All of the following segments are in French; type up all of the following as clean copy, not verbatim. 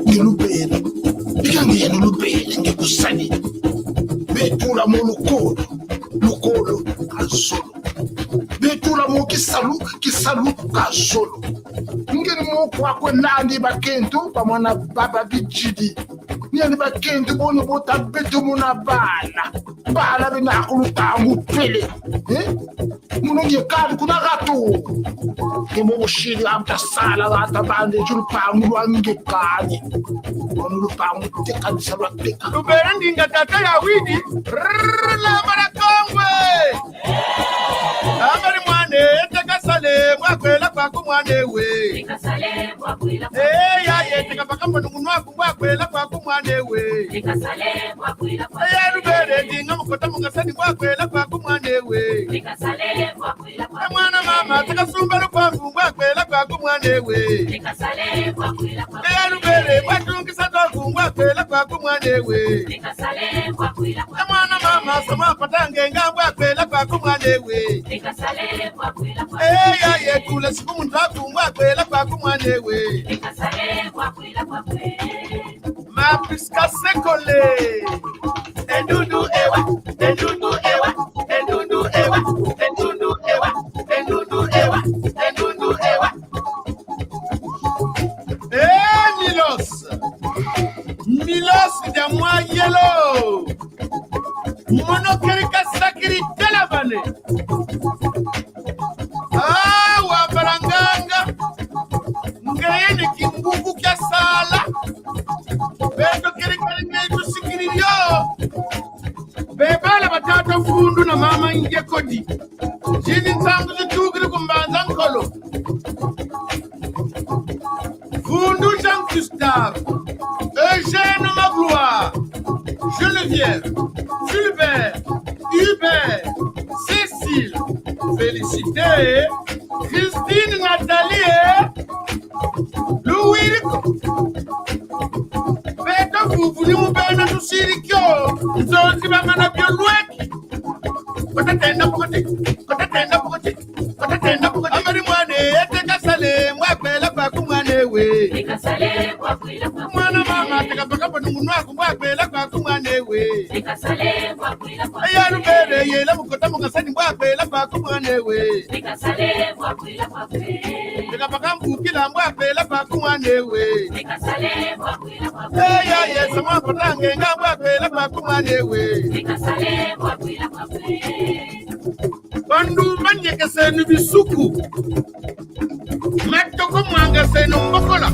Ngilubela ngiyangena ulubela ngikusani betula mo lukolo kazulu betula mo kisalu kazulu ngeni mo kwa kwenani bakentu pamona baba bijidi ngeni bakentu bono bota betu mona bala benakuluta mupele munonge kali kuna gato kemo bushiri amtasala bata bande chulupangu lwangekanye onulupangu tekanisa lwateka lubera ndinga tata ya widi la marakongwe amari mwane tekasale mwakwela kwako mwane we tekasale mwakwela ya yeteka pakambo nunwaku mwakwela kwako mwane we tekasale mwakwela ya lubere ndinga mukota mungasani mwakwela kwako mwane we tekasale mwakwela mwana mama tekasumba lupambu mwakwela kwako mwane we tekasale mwakwela ya lubere mwatungisa toku mwakwela kwako mwane we tekasale mwakwela mwana mama sama patange nga mwakwela kwako mwane we tekasale mwakwela ya yetula siku muntaku mwakwela kwako mwane we tekasale mwakwela mapiska sekole endudu ewa endudu ewa endudu ewa endudu ewa endudu ewa endudu ewa Milos de moi yellow monokerika sakiri telabane wa baranganga ngayene kinguvu kya sala bendo kerika ngeju sikiriyo bebala batata fundu na mama inge kodi jini nsangu zitugiri kumbanza nkolo fundu Jean Gustave Eugène Magloire Geneviève Fulbert Hubert Cécile Félicité Christine Nathalie Beto bubuli mubena tusirikyo. Nzozi bamana byolweki. Kotatenda pokoti. Amari mwane eteka sale mwakwela kwa kumwane we. Nikasale kwa kwila kwa Mwana mama teka paka panungu wako mwakwela kwa kumwane we. Nikasale kwa kwila kwa Ayaru bere yela mukota mukasani mwakwela kwa kumwane we. Nikasale kwa kwila kwa Teka paka mbukila mwakwela kwa kumwane we. Nikasale kwa kwila kwa Eya yesa mwakotange nga mwakwela kwa kumwane we. Nikasale kwa kwila kwa Bandu banyeke senu bisuku. Matoko mwanga senu mbokola.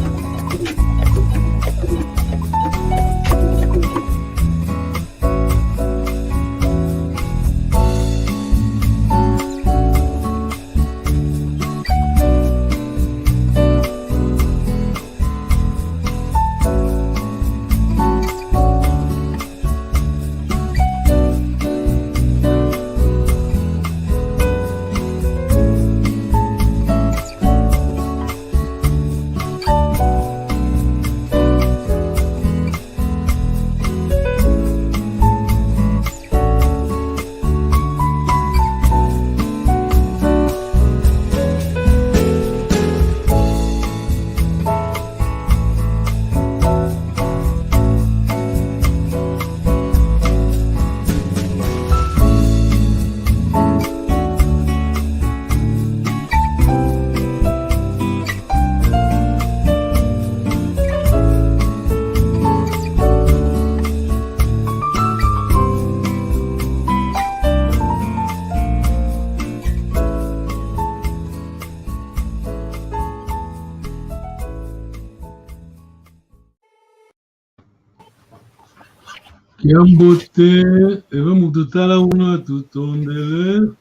Yambote, vamos la una tutondele.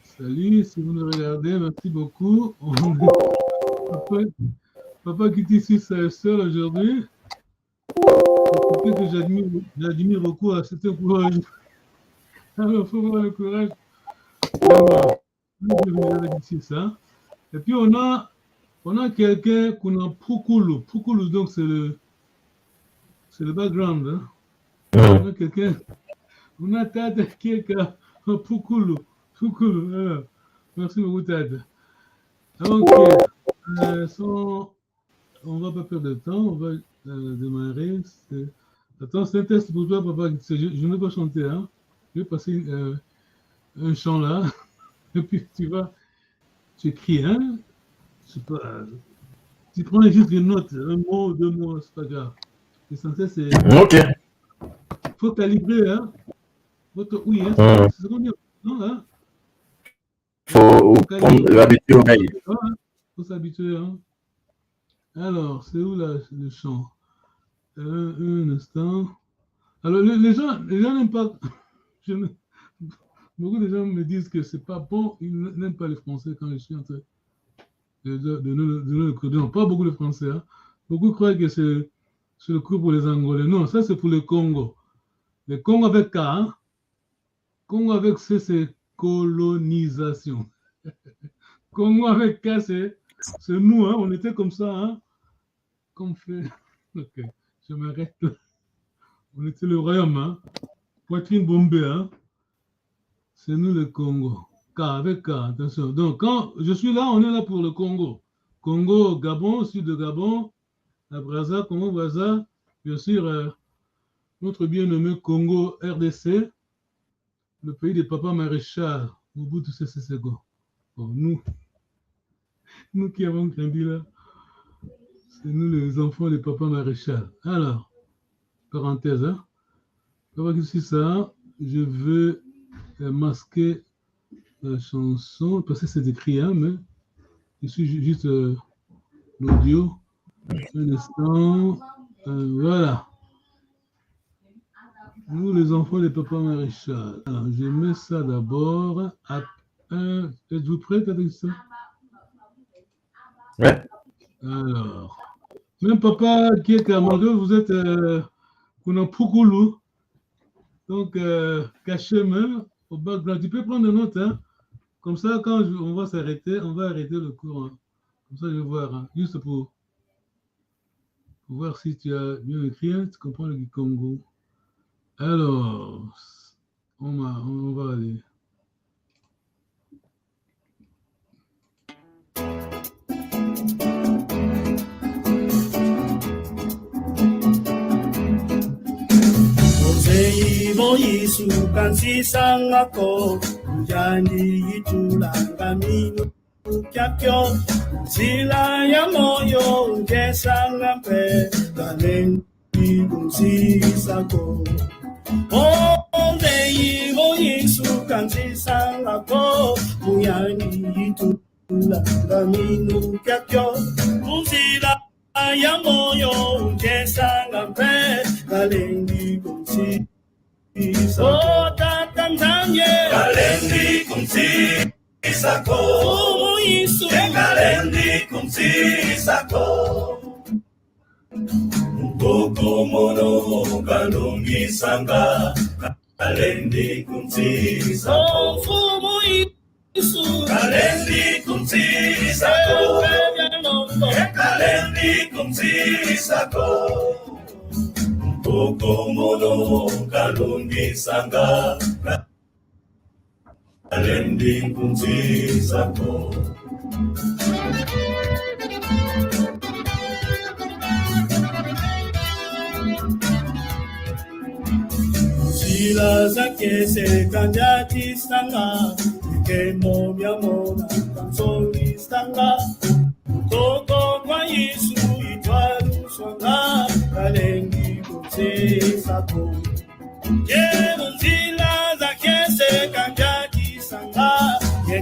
Salut, si vous nous regardez, merci beaucoup. Papa qui est ici seul aujourd'hui. C'est que j'admire beaucoup à cet courage. Alors, il faut avoir le courage. Ici, ça. Et puis, on a quelqu'un qu'on a Pukulu. Pukulu, donc, c'est le background. Hein. On a quelqu'un. On a Tata quelqu'un. Pukulu. Voilà. Merci beaucoup, Tata. Donc, on va pas perdre de temps. On va démarrer. Attends, c'est un test pour toi, papa. Je ne vais pas chanter. Hein. Je vais passer un chant là. Et puis, tu écris. Hein. Je sais pas. Tu prends juste une note. Un mot, deux mots, c'est pas grave. L'essentiel, c'est. Ok. Faut calibrer, hein. Oui, hein. C'est ce qu'on dit. Non, hein. Faut l'habitude au mail. Faut s'habituer, hein. Alors, c'est où là, le chant? Un instant. Alors, les gens n'aiment pas. Beaucoup de gens me disent que c'est pas bon. Ils n'aiment pas les Français quand je suis en train de le cours. Non, pas beaucoup de Français. Hein. Beaucoup croient que c'est le cours pour les Angolais. Non, ça c'est pour le Congo. Le Congo avec K. Hein? Congo avec C, c'est colonisation. Congo avec K, c'est nous. Hein? On était comme ça. Hein? Comme fait. Ok, je m'arrête là. On était le royaume. Hein? Poitrine bombée. Hein? C'est nous le Congo. K avec K, attention. Donc, quand je suis là, on est là pour le Congo. Congo, Gabon, sud de Gabon, la Brazza, Congo, Brazza, bien sûr, notre bien-nommé Congo, RDC, le pays des papas maréchal, Mobutu Sese Seko. Bon, nous qui avons grandi là, c'est nous les enfants des papas maréchal. Alors, parenthèse, hein. Comment que c'est ça? Je veux masquer la chanson, parce que c'est écrit, hein, mais je suis juste l'audio. Un instant. Voilà. Nous, les enfants des papas maréchal. Alors, je mets ça d'abord. Êtes-vous prêts avec ça? Ouais. Alors, même papa qui est Kamado, vous êtes Kunapukulu. Donc, caché même au background. Tu peux prendre des notes, hein? Comme ça, quand on va s'arrêter, on va arrêter le cours. Hein. Comme ça, je vais voir. Hein. Juste pour pour voir si tu as bien écrit, hein, tu comprends le Kikongo. Alors, on va aller. Yesu kansisa ngako Mjani itulanga minu Kyakyo Sila ya moyo Ngesa ngampe Kalengi kumsisa ko Yesu kansisa ngako Mjani itulanga minu Kyakyo Sila ya moyo Ngesa ngampe Kalengi kumsisa Oh, tatandanye Kalendi kumsisako Yesu Kalendi kumsisako Mboko mono kalungi sanga Kalendi kumsisako Mfumu Yesu Kalendi kumsisako Kalendi kumsisako Koko mono kalungi sanga Kalendi kumsisako Sila zake se kanjati sanga Kemo myamona kansoli sanga Koko kwa Yesu itwalu swanga Kalengi kumsisako Yemunzila zake se kanjati sanga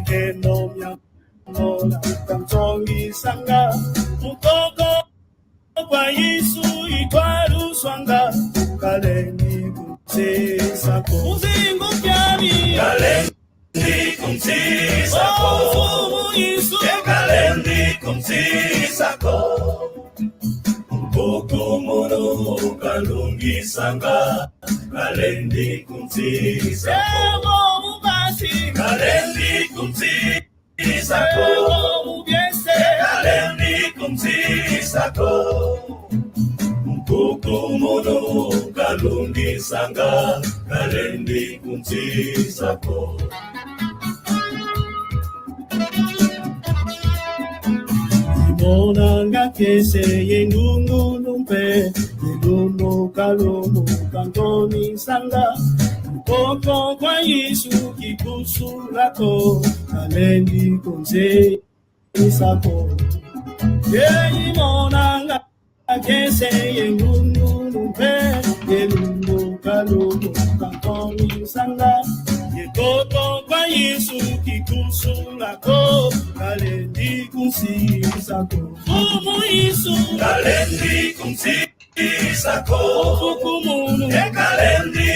Kemo myamona kansoli sanga Koko kwa Yesu itwalu swanga Kalengi kumsisako Muzingu kyami Kalendi kumsisako Yesu Kalendi kumsisako Koko mono kalungi sanga Kalendi kumsisako Kalendi kumsisako Kalendi kumsisako Koko mono kalungi sanga Kalendi kumsisako Monanga kese yengungu numpe Yelumo kalomo kantoni sanga Koko kwa Yesu kikusulako Kalendi kumsisako Yeyi monanga kese yengungu numpe Yelumo kalomo kantoni sanga Koko kwa Yesu kikusulako Kalendi kumsisako Fumu Yesu Kalendi kumsisako Fukumunu Kalendi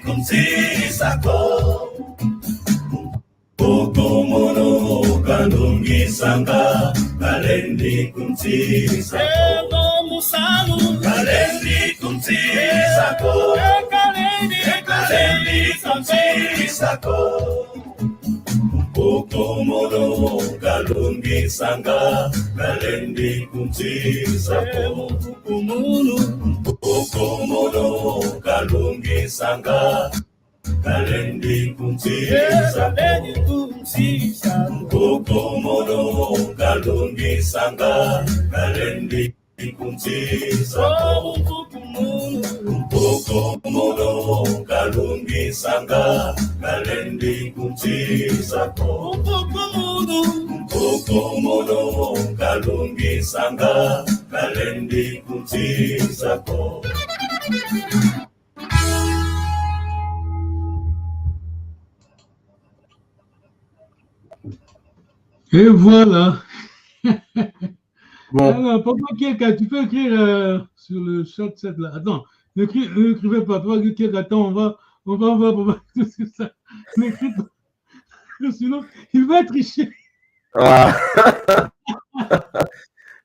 kumsisako Koko mono kalungi sanga Kalendi kumsisako Ego musamu Kalendi kumsisako Kalendi kumsisako Koko mono kalungi sanga Kalendi kumsisako Koko mono kalungi sanga Kalendi kumsisako Koko mono kalungi sanga Kalendi kumsisako Koko mono kalungi sanga Kalendi kumsisako Koko mono kalungi sanga Kalendi kumsisako Et voilà. Bon. Alors, Papa Kieka, tu peux écrire sur le chat 7 là. Attends, n'écrivez pas. Papa Kieka, attends, on va voir sur ça. N'écris pas. Sinon, il va tricher. Ah.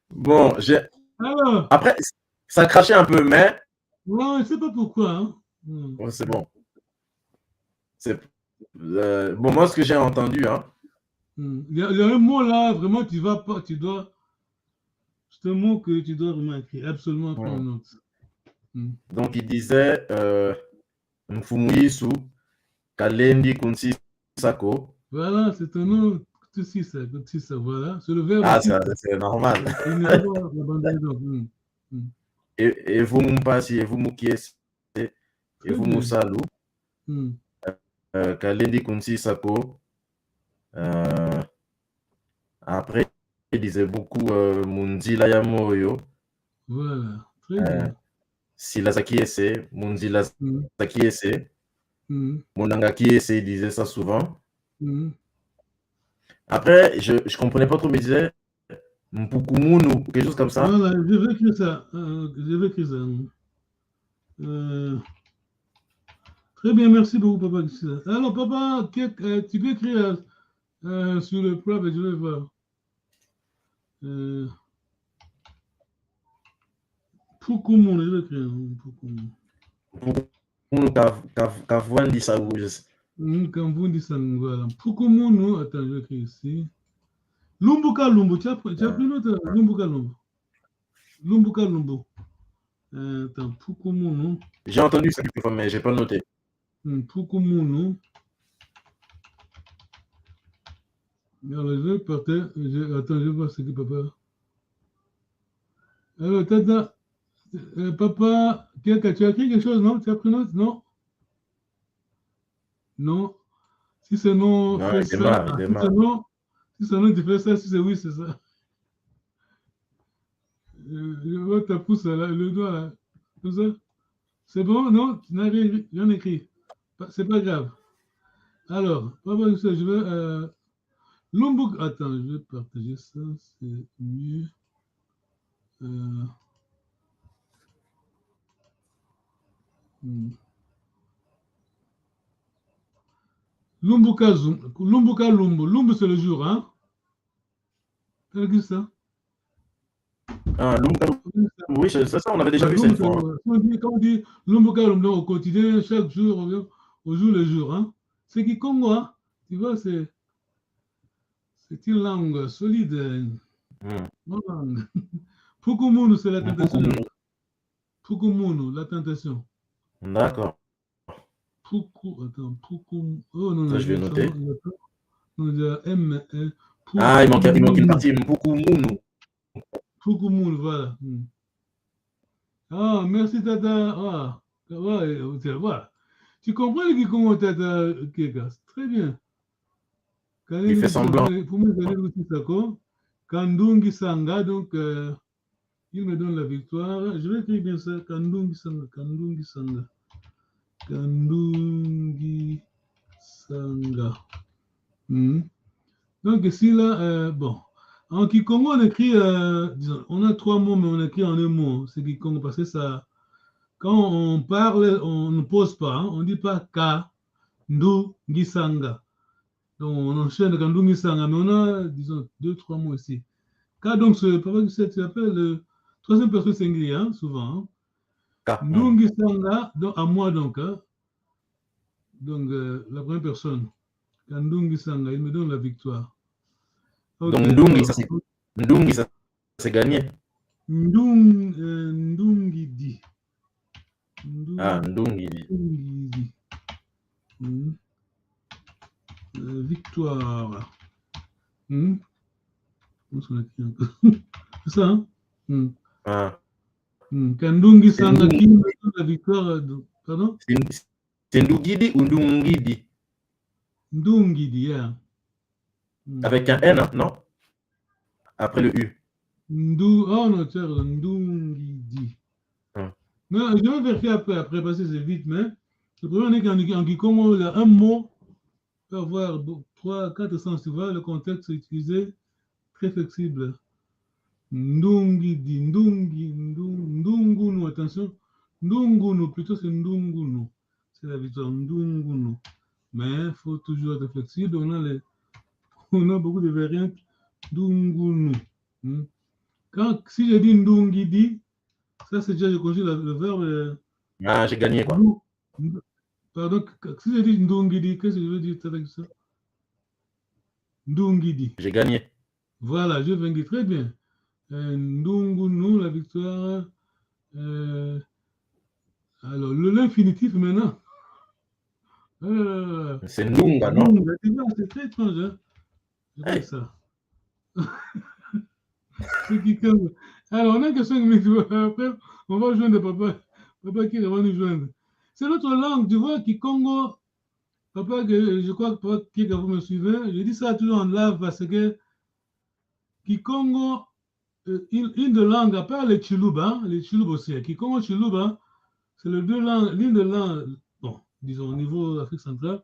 Bon, Alors. Après, ça crachait un peu, mais. Ouais, je ne sais pas pourquoi. Hein. Ouais, c'est bon. Bon, moi, ce que j'ai entendu, hein. Il y a un mot là, vraiment, tu vas pas, tu dois. Je ce mot que tu dois vraiment écrire, absolument prendre note. Donc, il disait Mfumuisu Kalendi Kunsi Sako. Voilà, c'est un nom. Ça, voilà. C'est le verbe. Ah, c'est normal. Et vous Mumpasi, et vous Mukiesi, et vous Musalu. Kalendi Kunsi Sako. Après, il disait beaucoup Munzila Yamoyo. Voilà, très bien. Silasaki Ese, Munzila Saki Ese. Monangaki Ese, il disait ça souvent. Après, je ne comprenais pas trop, mais il disait Mpukumunu, quelque chose comme ça. Voilà, je vais écrire ça. Très bien, merci beaucoup, papa. Alors, papa, tu peux écrire sur le preuve, je vais voir. Pukumunu, je vais écrire. Pukumunu Kavwandi Saoujes. Kavwandi Saoujes, voilà. Pukumunu, attends, je vais écrire ici. Lumbuka Lumbu, tu as pris note Lumbuka Lumbu. Lumbuka Lumbu. Attends, Pukumunu. J'ai entendu ça quelquefois, mais je n'ai pas noté. Pukumunu. Alors, je vais partir. Attends, je vais voir ce que papa. Alors, Tata, papa, tu as écrit quelque chose, non? Tu as pris note? Non? Non. Si c'est non, non, fais ça. Si c'est non, tu fais ça. Si c'est oui, c'est ça. Je vois ta pouce là, le doigt là. Comme ça. C'est bon? Non? Tu n'as rien écrit. C'est pas grave. Alors, papa, je vais. Lombok, attends, je vais partager ça, c'est mieux. Lumbuka Lumbu. Lumbu, c'est le jour, hein? T'as vu ça? Ah, Lumbuka Lumbu. Oui, ça, on avait déjà vu cette fois. Quand on dit Lumbuka Lumbu au quotidien, chaque jour, au jour le jour, hein? C'est qui Congo, hein? Tu vois, c'est une langue solide. Pukumunu, c'est la tentation. Pukumunu, la tentation. D'accord. Attends, Pukum. Oh non, ça, je vais noter. Non, il y a M. Ah, il manque une partie. Pukumunu. Pukumunu, voilà. Ah, merci, Tata. Ah, voilà. Tu comprends le Kikongo, Tata Keka? Très bien. Il fait semblant. Pour moi, Kandungi Sanga, donc il me donne la victoire. Je vais écrire bien ça. Kandungi Sanga. Donc ici, là, bon. En Kikongo, on écrit, disons, on a 3 mots, mais on écrit en un mot. C'est Kikongo, parce que ça, quand on parle, on ne pose pas. Hein, on ne dit pas Kandungi Sanga. Donc, on enchaîne Kandungi Sanga, mais on a, disons, 2-3 mots ici. K, donc, tu appelles le 3e personne singulier, hein, souvent. Hein. Ndungi Sanga, donc, à moi, donc. Hein. Donc, la première personne. Kandungi Sanga, il me donne la victoire. Okay. Donc, Ndungi, ça c'est gagné. Ndungi Di. Ah, Ndungi Di. Victoire. C'est ça, hein? Ah. Kandungi Sanga qui me donne la victoire. Pardon? C'est Ndungidi ou Ndungidi? Ndungidi, yeah. Avec un N, non? Après le U. Oh non, tiens, Ndungidi. Non, je vais vérifier après parce que c'est vite, mais le problème est qu'en Kikongo, il y a un mot peut avoir 3-4 sens, tu vois, le contexte est utilisé très flexible. Ndungidi, Ndungunu, attention. Ndungunu, plutôt c'est Ndungunu. C'est la victoire, Ndungunu. Mais il faut toujours être flexible. On a beaucoup de variantes. Ndungunu. Si je dis Ndungidi, ça c'est déjà, je conjugue le verbe. Ah, j'ai gagné quoi. Pardon, si je dis Ndungidi, qu'est-ce que je veux dire avec ça? Ndungidi. J'ai gagné. Voilà, je vaincu très bien. Ndungunu, la victoire. Alors, l'infinitif maintenant. C'est Nunga, non? C'est très étrange, hein? C'est ça. C'est qui comme... Alors, on a que 5 minutes. Après, on va joindre papa. Papa qui va nous joindre. C'est notre langue, tu vois, Kikongo. Papa, je crois que papa qui vous me suivez. Je dis ça toujours en live parce que Kikongo, une de langue, à part les Chiluba aussi. Kikongo, Chiluba, c'est les deux langues, l'une des langues, bon, disons au niveau Afrique centrale,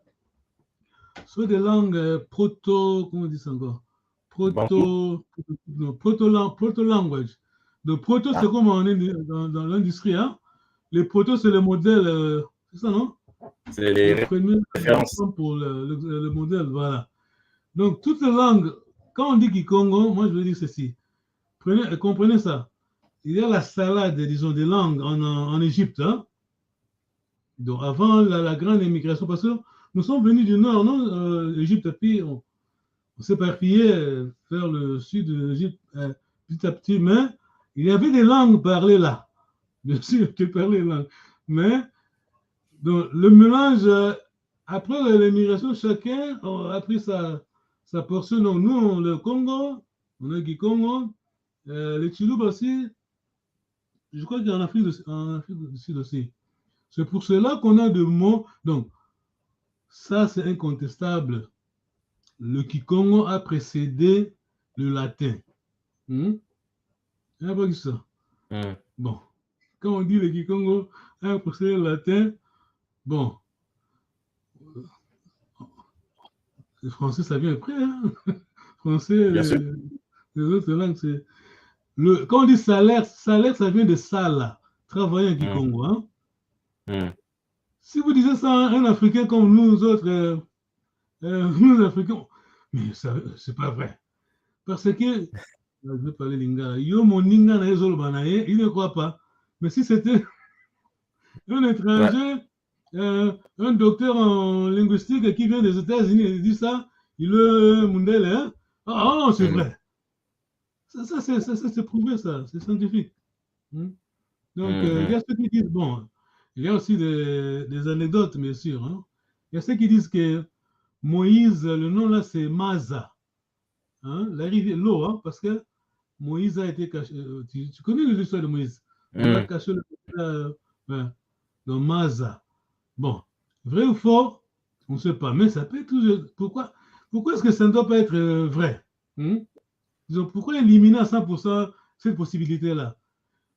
soit des langues proto, comment on dit ça encore? Proto-language. Donc, proto, c'est comme on est dans l'industrie, hein? Les proto, c'est le modèle, c'est ça, non? C'est les références. Pour le modèle, voilà. Donc, toutes les langues, quand on dit Kikongo, moi, je veux dire ceci. Comprenez ça. Il y a la salade, disons, des langues en Égypte, hein? Donc, avant la grande émigration, parce que nous sommes venus du nord, non? L'Égypte, puis on s'est éparpillé vers le sud de l'Égypte petit à petit, mais il y avait des langues parlées là. Bien sûr, tu parlais les langues. Mais donc, le mélange, après l'émigration, chacun a pris sa portion. Donc, nous, le Congo, on a Kikongo, les Chiluba aussi, je crois qu'il y en a en Afrique du Sud aussi. C'est pour cela qu'on a de mots. Donc, ça, c'est incontestable. Le Kikongo a précédé le latin. Il n'y a pas dit ça. Bon. Quand on dit le Kikongo a précédé le latin, bon. Le français, ça vient après. Hein? Français, les autres langues, c'est... Quand on dit salaire, ça vient de sala, travailler en Kikongo. Hein? Si vous disiez ça à un Africain comme nous autres, nous Africains, mais c'est pas vrai. Parce que, je vais parler lingala, yo mon lingala il ne croit pas. Mais si c'était un étranger, un docteur en linguistique qui vient des États-Unis, il dit ça, il est mondial, hein? Ah, c'est vrai. Ça c'est prouvé, ça, c'est scientifique. Donc, il y a ceux qui disent, bon, il y a aussi des anecdotes, bien sûr. Hein? Il y a ceux qui disent que Moïse, le nom là, c'est Maza. Hein? La rivière, l'eau, hein? Parce que Moïse a été caché. Tu connais l'histoire de Moïse? On a caché le dans Maza. Bon, vrai ou faux, on ne sait pas, mais ça peut être toujours. Pourquoi est-ce que ça ne doit pas être vrai? Pourquoi éliminer à 100% cette possibilité-là?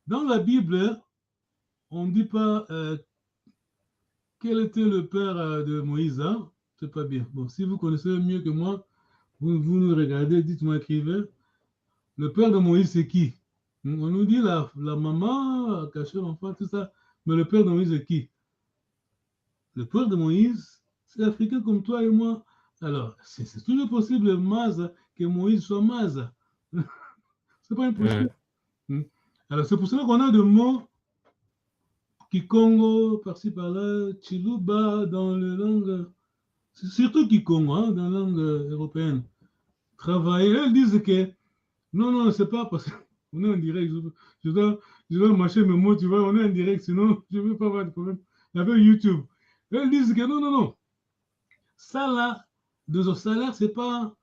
Dans la Bible, on ne dit pas quel était le père de Moïse. Hein? C'est pas bien. Bon, si vous connaissez mieux que moi, vous nous regardez, dites-moi, écrivez. Le père de Moïse, c'est qui? On nous dit la maman a caché l'enfant, tout ça. Mais le père de Moïse, c'est qui? Le père de Moïse, c'est africain comme toi et moi. Alors, c'est toujours possible, Maza, que Moïse soit Maza. C'est pas impossible. Alors, c'est pour cela qu'on a des mots Kikongo, par-ci, par-là, Chiluba, dans les langues, surtout Kikongo, hein, dans les langues européennes. Travailler, elles disent que, non, c'est pas parce qu'on est en direct, je dois marcher mes mots, tu vois, on est en direct, sinon, je ne veux pas avoir de problème avec YouTube. Elles disent que non. Ça, là, de ce salaire, c'est pas...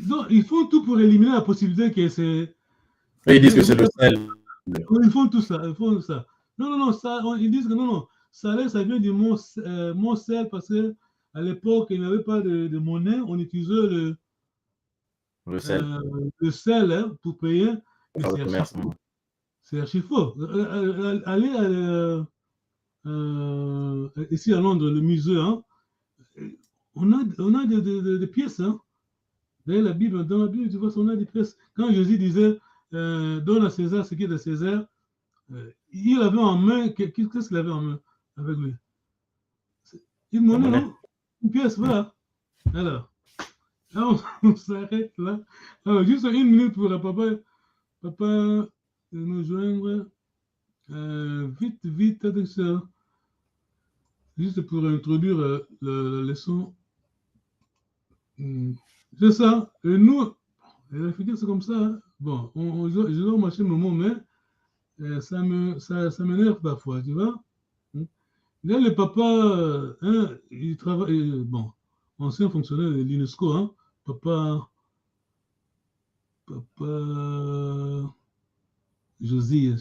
Donc, ils font tout pour éliminer la possibilité que c'est... Ils disent que c'est le sel. Ils font tout ça, Non, ça, ils disent que non, salaire, ça vient du mot sel, parce qu'à l'époque, il n'y avait pas de monnaie, on utilisait le sel hein, pour payer. C'est archi faux. Allez ici à Londres, le musée, hein, on a des pièces. Hein. Dans la Bible, tu vois, on a des pièces. Quand Jésus disait donne à César ce qui est de César, il avait en main, qu'est-ce qu'il avait en main avec lui? Une monnaie, non? Une pièce, voilà. Alors, on s'arrête là. Alors, juste une minute pour papa nous joindre. Vite, avec ça. Juste pour introduire la leçon. C'est ça. Et nous, les Africains, c'est comme ça. Hein? bon, je dois marcher le moment, mais ça m'énerve parfois, tu vois. Là, le papa, il travaille, bon, ancien fonctionnaire de l'UNESCO, hein, papa José,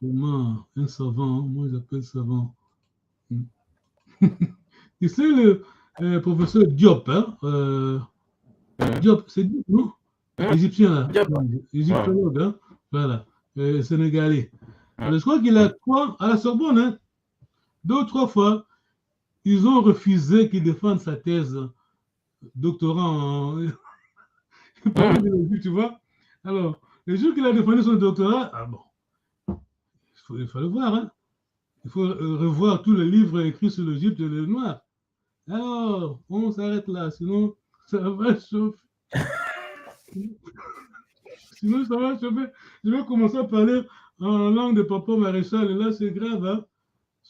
vraiment un savant, moi j'appelle savant. Tu sais, le professeur Diop, hein, Diop, c'est Diop, non? Égyptien, là. Égyptologue, hein, voilà, sénégalais. Alors, je crois qu'il a quoi à la Sorbonne, hein, 2 ou 3 fois, ils ont refusé qu'il défende sa thèse doctorant en tu vois. Alors, le jour qu'il a défendu son doctorat, ah bon, il faut le voir, hein. Il faut revoir tous les livres écrits sur l'Égypte et le noir. Alors, on s'arrête là, sinon ça va chauffer. Sinon, ça va chauffer. Je vais commencer à parler en langue de papa maréchal, et là, c'est grave, hein.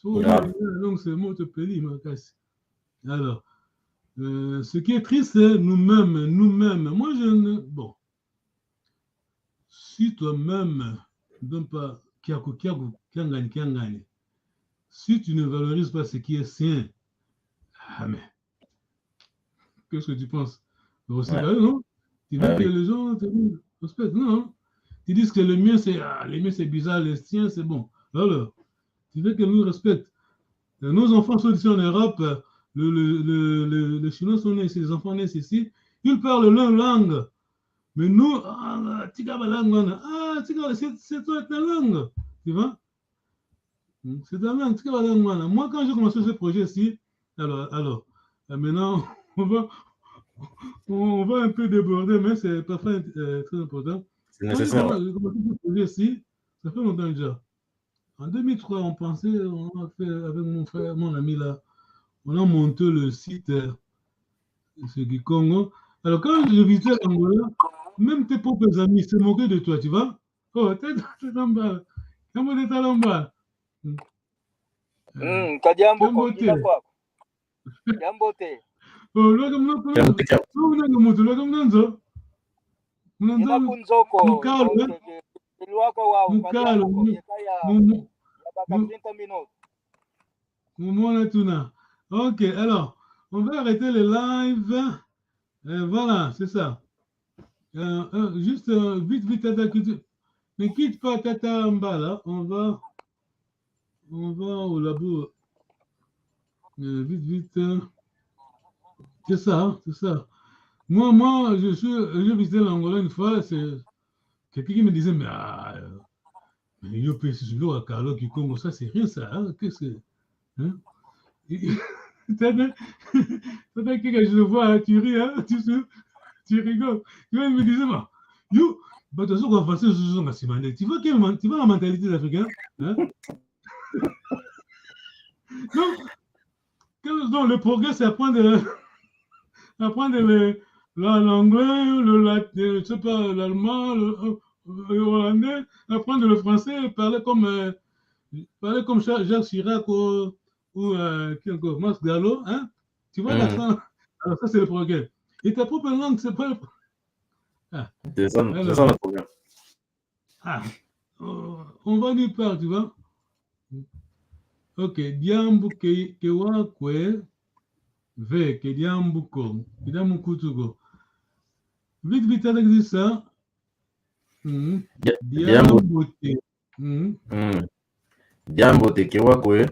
Donc, c'est mot de pays, ma casse. Alors, ce qui est triste, c'est nous-mêmes. Moi, je ne. Bon. Si toi-même, donc pas si tu ne valorises pas ce qui est sien, ah mais, qu'est-ce que tu penses? Non? Tu veux que les gens te respectent? Non. Tu dis que le mien, c'est bizarre, les siens, c'est bon. Alors, tu veux que nous respectent. Nos enfants sont ici en Europe, les Chinois sont nés ici, les enfants nés ici, ils parlent leur langue. Mais nous, c'est ta langue, tu vois? C'est ta langue, moi, quand j'ai commencé ce projet-ci, alors, maintenant, on va un peu déborder, mais c'est parfois très important. C'est nécessaire. Quand j'ai commencé ce projet-ci, ça fait longtemps déjà. En 2003, on pensait, on a fait avec mon frère, mon ami là, on a monté le site du Congo. Alors, quand je visitais l'Angola, même tes propres amis se moquaient de toi, tu vois. Oh, t'es en bas. Comment t'es en bas? Kadiambote. Oh, là, comme ok, alors, on va arrêter le live. Voilà, c'est ça. Juste vite, Tata, ne quitte pas Tata en bas, là. On va au labo. Vite. C'est ça, c'est ça. Moi, j'ai visité l'Angola une fois, c'est quelqu'un qui me disait, mais yo peux c'est à Carlo qui Congo, ça c'est rien ça, hein? Qu'est-ce que hein? Tata que je le vois, tu ris, hein? Tu rigoles. Tu vois, il me disait, yo, bah, de toute façon, on va faire ce tu vois la mentalité des Africains, hein? Donc, le progrès, c'est apprendre l'anglais, je sais pas, l'allemand, le hollandais, apprendre le français, parler comme Jacques Chirac ou Max Gallo, hein? Tu vois l'accent? Alors ça, c'est le progrès. Et ta propre langue, c'est pas le... C'est ça le problème. On va nulle part, tu vois? Ok, Diambu Kewakwe Ve Kediambuko, Kediamukutugo. Vite avec ça. Diambote. Diambote Kewakwe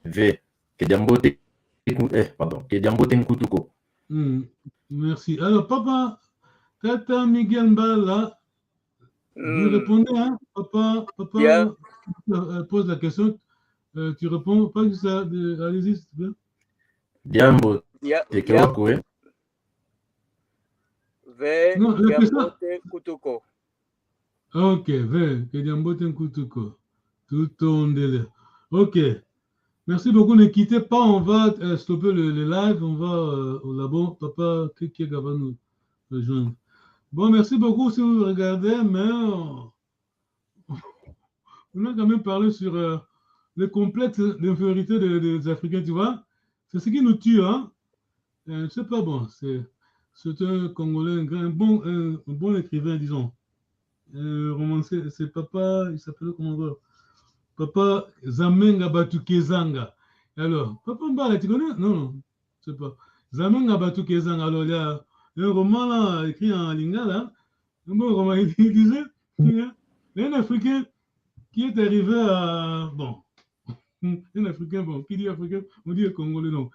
Ve Kediambote. Pardon, Kediambote Nkutuko. Merci. Alors, papa, Tata Miguel Mbala, vous répondez, hein? Papa pose la question. Tu réponds pas que ça. Allez-y, s'il te plaît. Diambo, Kewakwe. Ve Kediambote Kutuko. Ok, Ve Kediambote Nkutuko. Tout ton délai. Ok. Merci beaucoup. Ne quittez pas. On va stopper le live. On va au labo. Papa Kikiega va nous rejoindre. Bon, merci beaucoup si vous regardez, mais on a quand même parlé sur le complexe d'infériorité des Africains, tu vois. C'est ce qui nous tue, hein. C'est pas bon. c'est un Congolais, un bon écrivain, disons. Romancier, c'est papa, il s'appelait comment on va? Papa Zamenga Batukezanga. Alors, Papa Mbala, tu connais? Non, je ne sais pas. Zamenga Batukezanga. Alors, il y a un roman là, écrit en lingala. Un bon roman, il disait, il y a un Africain qui est arrivé à... Bon, un Africain, bon, qui dit Africain, on dit Congolais, non.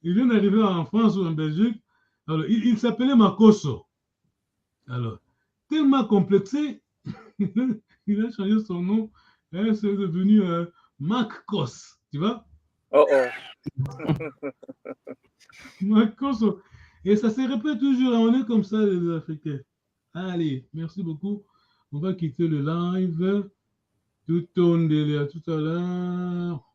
Il vient d'arriver en France ou en Belgique. Alors, il s'appelait Makoso. Alors, tellement complexé, il a changé son nom. C'est devenu Mac-Kos, tu vois? Oh. Mac-Kos. Et ça se répète toujours, on est comme ça les Africains. Allez, merci beaucoup. On va quitter le live. Tout à l'heure.